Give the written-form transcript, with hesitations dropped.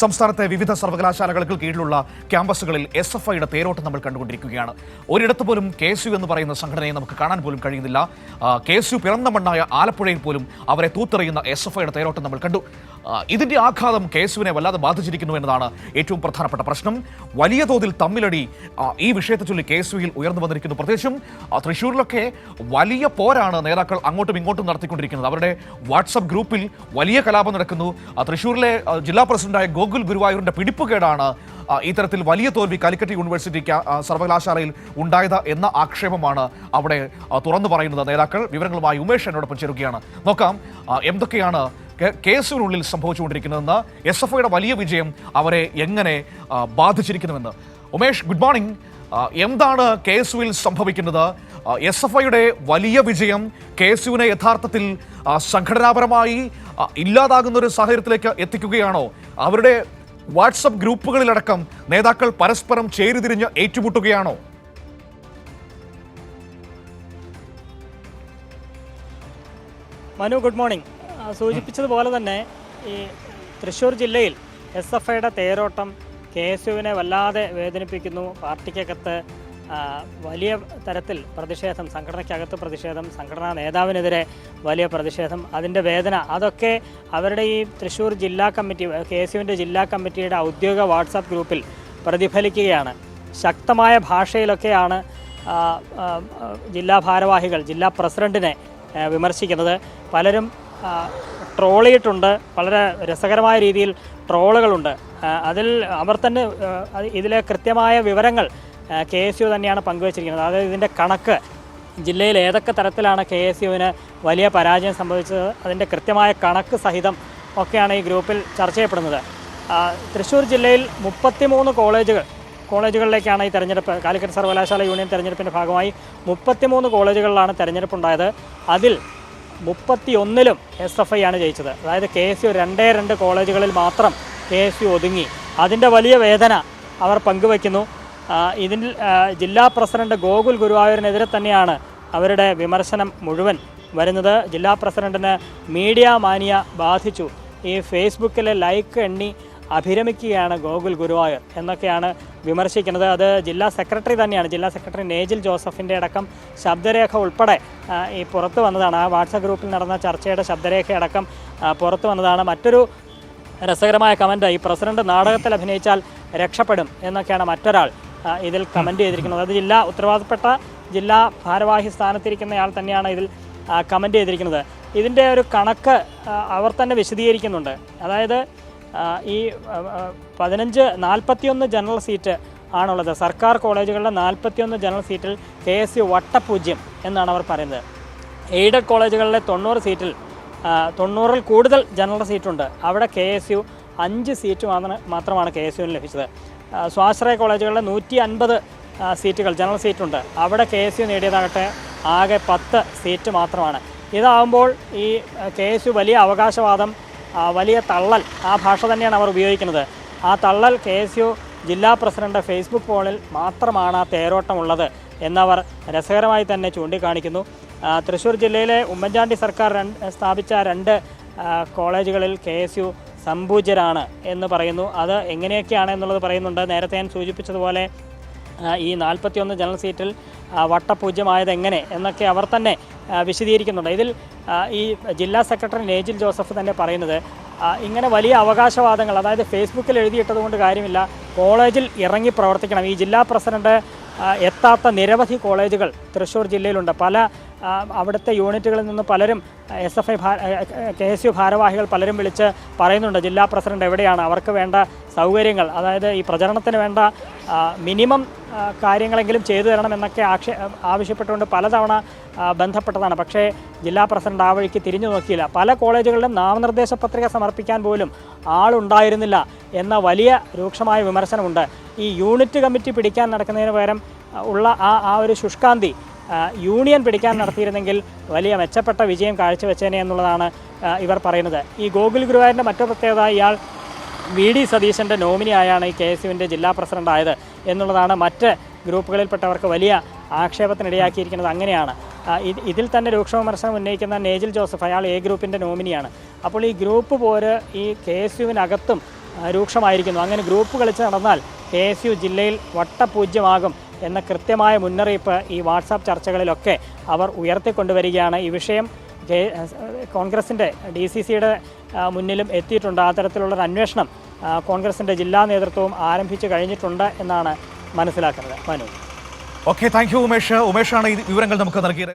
സംസ്ഥാനത്തെ വിവിധ സർവകലാശാലകൾക്ക് കീഴിലുള്ള ക്യാമ്പസുകളിൽ SFIയുടെ തേരോട്ടം നമ്മൾ കണ്ടുകൊണ്ടിരിക്കുകയാണ്. ഒരിടത്ത് പോലും KSU എന്ന് പറയുന്ന സംഘടനയെ നമുക്ക് കാണാൻ പോലും കഴിയുന്നില്ല. KSU പിറന്ന മണ്ണായ ആലപ്പുഴയിൽ പോലും അവരെ തൂത്തെറിയുന്ന SFIയുടെ തേരോട്ടം നമ്മൾ കണ്ടു. ഇതിന്റെ ആഘാതം KSUവിനെ വല്ലാതെ ബാധിച്ചിരിക്കുന്നു എന്നതാണ് ഏറ്റവും പ്രധാനപ്പെട്ട പ്രശ്നം. വലിയ തോതിൽ തമ്മിലടി ഈ വിഷയത്തെ ചൊല്ലി KSUവിൽ ഉയർന്നു വന്നിരിക്കുന്നു. പ്രത്യേകിച്ചും തൃശ്ശൂരിലൊക്കെ വലിയ പോരാണ് നേതാക്കൾ അങ്ങോട്ടും ഇങ്ങോട്ടും നടത്തിക്കൊണ്ടിരിക്കുന്നത്. അവരുടെ വാട്സപ്പ് ഗ്രൂപ്പിൽ വലിയ കലാപം നടക്കുന്നു. തൃശ്ശൂരിലെ ജില്ലാ പ്രസിഡന്റായ ഗോകുൽ ഗുരുവായൂരിന്റെ പിടിപ്പുകേടാണ് ഇത്തരത്തിൽ വലിയ തോൽവി കാലിക്കറ്റ് യൂണിവേഴ്സിറ്റി സർവകലാശാലയിൽ ഉണ്ടായത് എന്ന ആക്ഷേപമാണ് അവിടെ തുറന്നു പറയുന്നത് നേതാക്കൾ. വിവരങ്ങളുമായി ഉമേഷ് എന്നോടൊപ്പം ചേരുകയാണ്. നോക്കാം എന്തൊക്കെയാണ് KSUവിനുള്ളിൽ സംഭവിച്ചുകൊണ്ടിരിക്കുന്നതെന്ന്, SFIയുടെ വലിയ വിജയം അവരെ എങ്ങനെ ബാധിച്ചിരിക്കുന്നുവെന്ന്. Umesh, good morning. എന്താണ് KSUവിൽ സംഭവിക്കുന്നത്? SFIയുടെ വലിയ വിജയം KSUവിനെ യഥാർത്ഥത്തിൽ സംഘടനാപരമായി ഇല്ലാതാകുന്ന ഒരു സാഹചര്യത്തിലേക്ക് എത്തിക്കുകയാണോ? അവരുടെ വാട്സപ്പ് ഗ്രൂപ്പുകളിലടക്കം നേതാക്കൾ പരസ്പരം ചേരിതിരിഞ്ഞ് ഏറ്റുമുട്ടുകയാണോ? Manu, good morning. സൂചിപ്പിച്ചതുപോലെ തന്നെ ഈ തൃശ്ശൂർ ജില്ലയിൽ SFIയുടെ തേരോട്ടം KSUവിനെ വല്ലാതെ വേദനിപ്പിക്കുന്നു. പാർട്ടിക്കകത്ത് വലിയ തരത്തിൽ പ്രതിഷേധം, സംഘടനയ്ക്കകത്ത് പ്രതിഷേധം, സംഘടനാ നേതാവിനെതിരെ വലിയ പ്രതിഷേധം, അതിൻ്റെ വേദന, അതൊക്കെ അവരുടെ ഈ തൃശ്ശൂർ ജില്ലാ കമ്മിറ്റി, KSUവിൻ്റെ ജില്ലാ കമ്മിറ്റിയുടെ ഔദ്യോഗിക വാട്സാപ്പ് ഗ്രൂപ്പിൽ പ്രതിഫലിക്കുകയാണ്. ശക്തമായ ഭാഷയിലൊക്കെയാണ് ജില്ലാ ഭാരവാഹികൾ ജില്ലാ പ്രസിഡന്റിനെ വിമർശിക്കുന്നത്. പലരും ട്രോളിയിട്ടുണ്ട്. വളരെ രസകരമായ രീതിയിൽ ട്രോളുകളുണ്ട്. അതിൽ അവർ തന്നെ ഇതിലെ കൃത്യമായ വിവരങ്ങൾ KSU തന്നെയാണ് പങ്കുവച്ചിരിക്കുന്നത്. അതായത് ഇതിൻ്റെ കണക്ക്, ജില്ലയിൽ ഏതൊക്കെ തരത്തിലാണ് KSUവിന് വലിയ പരാജയം സംഭവിച്ചത്, അതിൻ്റെ കൃത്യമായ കണക്ക് സഹിതം ഒക്കെയാണ് ഈ ഗ്രൂപ്പിൽ ചർച്ച ചെയ്യപ്പെടുന്നത്. തൃശ്ശൂർ ജില്ലയിൽ 33 കോളേജുകളിലേക്കാണ് ഈ തെരഞ്ഞെടുപ്പ്. കാലിക്കറ്റ് സർവകലാശാല യൂണിയൻ തെരഞ്ഞെടുപ്പിൻ്റെ ഭാഗമായി 33 കോളേജുകളിലാണ് തെരഞ്ഞെടുപ്പുണ്ടായത്. അതിൽ 31ലും SFI ആണ് ജയിച്ചത്. അതായത് KSU 2 കോളേജുകളിൽ മാത്രം KSU ഒതുങ്ങി. അതിൻ്റെ വലിയ വേദന അവർ പങ്കുവയ്ക്കുന്നു. ഇതിൽ ജില്ലാ പ്രസിഡന്റ് ഗോകുൽ ഗുരുവായൂരിനെതിരെ തന്നെയാണ് അവരുടെ വിമർശനം മുഴുവൻ വരുന്നത്. ജില്ലാ പ്രസിഡന്റിന് മീഡിയ മാനിയ ബാധിച്ചു, ഈ ഫേസ്ബുക്കിലെ ലൈക്ക് എണ്ണി അഭിരമിക്കുകയാണ് ഗോകുൽ ഗുരുവായൂർ എന്നൊക്കെയാണ് വിമർശിക്കുന്നത്. അത് ജില്ലാ സെക്രട്ടറി തന്നെയാണ്, ജില്ലാ സെക്രട്ടറി നേജിൽ ജോസഫിൻ്റെ അടക്കം ശബ്ദരേഖ ഉൾപ്പെടെ ഈ പുറത്തു വന്നതാണ്. ആ വാട്സാപ്പ് ഗ്രൂപ്പിൽ നടന്ന ചർച്ചയുടെ ശബ്ദരേഖയടക്കം പുറത്തു വന്നതാണ്. മറ്റൊരു രസകരമായ കമൻറ്റ്, ഈ പ്രസിഡന്റ് നാടകത്തിൽ അഭിനയിച്ചാൽ രക്ഷപ്പെടും എന്നൊക്കെയാണ് മറ്റൊരാൾ ഇതിൽ കമൻറ്റ് ചെയ്തിരിക്കുന്നത്. അത് ഉത്തരവാദപ്പെട്ട ജില്ലാ ഭാരവാഹി സ്ഥാനത്തിരിക്കുന്നയാൾ തന്നെയാണ് ഇതിൽ കമൻറ്റ് ചെയ്തിരിക്കുന്നത്. ഇതിൻ്റെ ഒരു കണക്ക് അവർ തന്നെ വിശദീകരിക്കുന്നുണ്ട്. അതായത് ഈ 41 ജനറൽ സീറ്റ് ആണുള്ളത്. സർക്കാർ കോളേജുകളിലെ 41 ജനറൽ സീറ്റിൽ KSU വട്ടപൂജ്യം എന്നാണ് അവർ പറയുന്നത്. എയ്ഡഡ് കോളേജുകളിലെ 90 സീറ്റിൽ 90ൽ കൂടുതൽ ജനറൽ സീറ്റുണ്ട്. അവിടെ KSU 5 സീറ്റ് മാത്രമാണ് KSUവിന് ലഭിച്ചത്. സ്വാശ്രയ കോളേജുകളിലെ 150 സീറ്റുകൾ ജനറൽ സീറ്റുണ്ട്. അവിടെ KSU നേടിയതാകട്ടെ ആകെ 10 സീറ്റ് മാത്രമാണ്. ഇതാകുമ്പോൾ ഈ KSU വലിയ അവകാശവാദം, വലിയ തള്ളൽ, ആ ഭാഷ തന്നെയാണ് അവർ ഉപയോഗിക്കുന്നത്. ആ തള്ളൽ KSU ജില്ലാ പ്രസിഡന്റ് ഫേസ്ബുക്ക് പോളിൽ മാത്രമാണ് ആ തേരോട്ടമുള്ളത് എന്നവർ രസകരമായി തന്നെ ചൂണ്ടിക്കാണിക്കുന്നു. തൃശ്ശൂർ ജില്ലയിലെ ഉമ്മൻചാണ്ടി സർക്കാർ സ്ഥാപിച്ച 2 കോളേജുകളിൽ KSU സംപൂജ്യരാണ് എന്ന് പറയുന്നു. അത് എങ്ങനെയൊക്കെയാണ് എന്നുള്ളത് പറയുന്നുണ്ട്. നേരത്തെ ഞാൻ സൂചിപ്പിച്ചതുപോലെ ഈ 41 ജനറൽ സീറ്റിൽ വട്ടപൂജ്യമായത് എങ്ങനെ എന്നൊക്കെ അവർ തന്നെ വിശദീകരിക്കുന്നുണ്ട്. ഇതിൽ ഈ ജില്ലാ സെക്രട്ടറി നേജിൽ ജോസഫ് തന്നെ പറയുന്നത്, ഇങ്ങനെ വലിയ അവകാശവാദങ്ങൾ, അതായത് ഫേസ്ബുക്കിൽ എഴുതിയിട്ടതുകൊണ്ട് കാര്യമില്ല, കോളേജിൽ ഇറങ്ങി പ്രവർത്തിക്കണം. ഈ ജില്ലാ പ്രസിഡന്റ് എത്താത്ത നിരവധി കോളേജുകൾ തൃശ്ശൂർ ജില്ലയിലുണ്ട്. പല അവിടുത്തെ യൂണിറ്റുകളിൽ നിന്ന് പലരും SFI KSU ഭാരവാഹികൾ പലരും വിളിച്ച് പറയുന്നുണ്ട്, ജില്ലാ പ്രസിഡന്റ് എവിടെയാണ്, അവർക്ക് വേണ്ട സൗകര്യങ്ങൾ, അതായത് ഈ പ്രചരണത്തിന് വേണ്ട മിനിമം കാര്യങ്ങളെങ്കിലും ചെയ്തു തരണം എന്നൊക്കെ ആവശ്യപ്പെട്ടുകൊണ്ട് പലതവണ ബന്ധപ്പെട്ടതാണ്. പക്ഷേ ജില്ലാ പ്രസിഡന്റ് ആ വഴിക്ക് തിരിഞ്ഞു നോക്കിയില്ല. പല കോളേജുകളിലും നാമനിർദ്ദേശ പത്രിക സമർപ്പിക്കാൻ പോലും ആളുണ്ടായിരുന്നില്ല എന്ന വലിയ രൂക്ഷമായ വിമർശനമുണ്ട്. ഈ യൂണിറ്റ് കമ്മിറ്റി പിടിക്കാൻ നടക്കുന്നതിന് പകരം ഉള്ള ആ ഒരു ശുഷ്കാന്തി യൂണിയൻ പിടിക്കാൻ നടത്തിയിരുന്നെങ്കിൽ വലിയ മെച്ചപ്പെട്ട വിജയം കാഴ്ചവെച്ചേനെ എന്നുള്ളതാണ് ഇവർ പറയുന്നത്. ഈ ഗോകുൽ ഗുരുവായൂരിൻ്റെ മറ്റൊരു പ്രത്യേകത, ഇയാൾ VD സതീശൻ്റെ നോമിനിയായാണ് ഈ KSUവിൻ്റെ ജില്ലാ പ്രസിഡന്റ് ആയത് എന്നുള്ളതാണ് മറ്റ് ഗ്രൂപ്പുകളിൽപ്പെട്ടവർക്ക് വലിയ ആക്ഷേപത്തിനിടയാക്കിയിരിക്കുന്നത്. അങ്ങനെയാണ് ഇതിൽ തന്നെ രൂക്ഷ വിമർശനം ഉന്നയിക്കുന്ന നേജിൽ ജോസഫ്, അയാൾ A ഗ്രൂപ്പിൻ്റെ നോമിനിയാണ്. അപ്പോൾ ഈ ഗ്രൂപ്പ് പോര് ഈ KSUവിനകത്തും രൂക്ഷമായിരിക്കുന്നു. അങ്ങനെ ഗ്രൂപ്പ് കളിച്ച് നടന്നാൽ KSU ജില്ലയിൽ വട്ടപൂജ്യമാകും എന്ന കൃത്യമായ മുന്നറിയിപ്പ് ഈ വാട്സാപ്പ് ചർച്ചകളിലൊക്കെ അവർ ഉയർത്തിക്കൊണ്ടുവരികയാണ്. ഈ വിഷയം കോൺഗ്രസിൻ്റെ DCCയുടെ മുന്നിലും എത്തിയിട്ടുണ്ട്. അത്തരത്തിലുള്ളൊരു അന്വേഷണം കോൺഗ്രസിൻ്റെ ജില്ലാ നേതൃത്വവും ആരംഭിച്ചു കഴിഞ്ഞിട്ടുണ്ട് എന്നാണ് മനസ്സിലാക്കുന്നത്. Manu. Okay, thank you Umesh. ഉമേഷാണ് ഈ വിവരങ്ങൾ നമുക്ക് നൽകിയത്.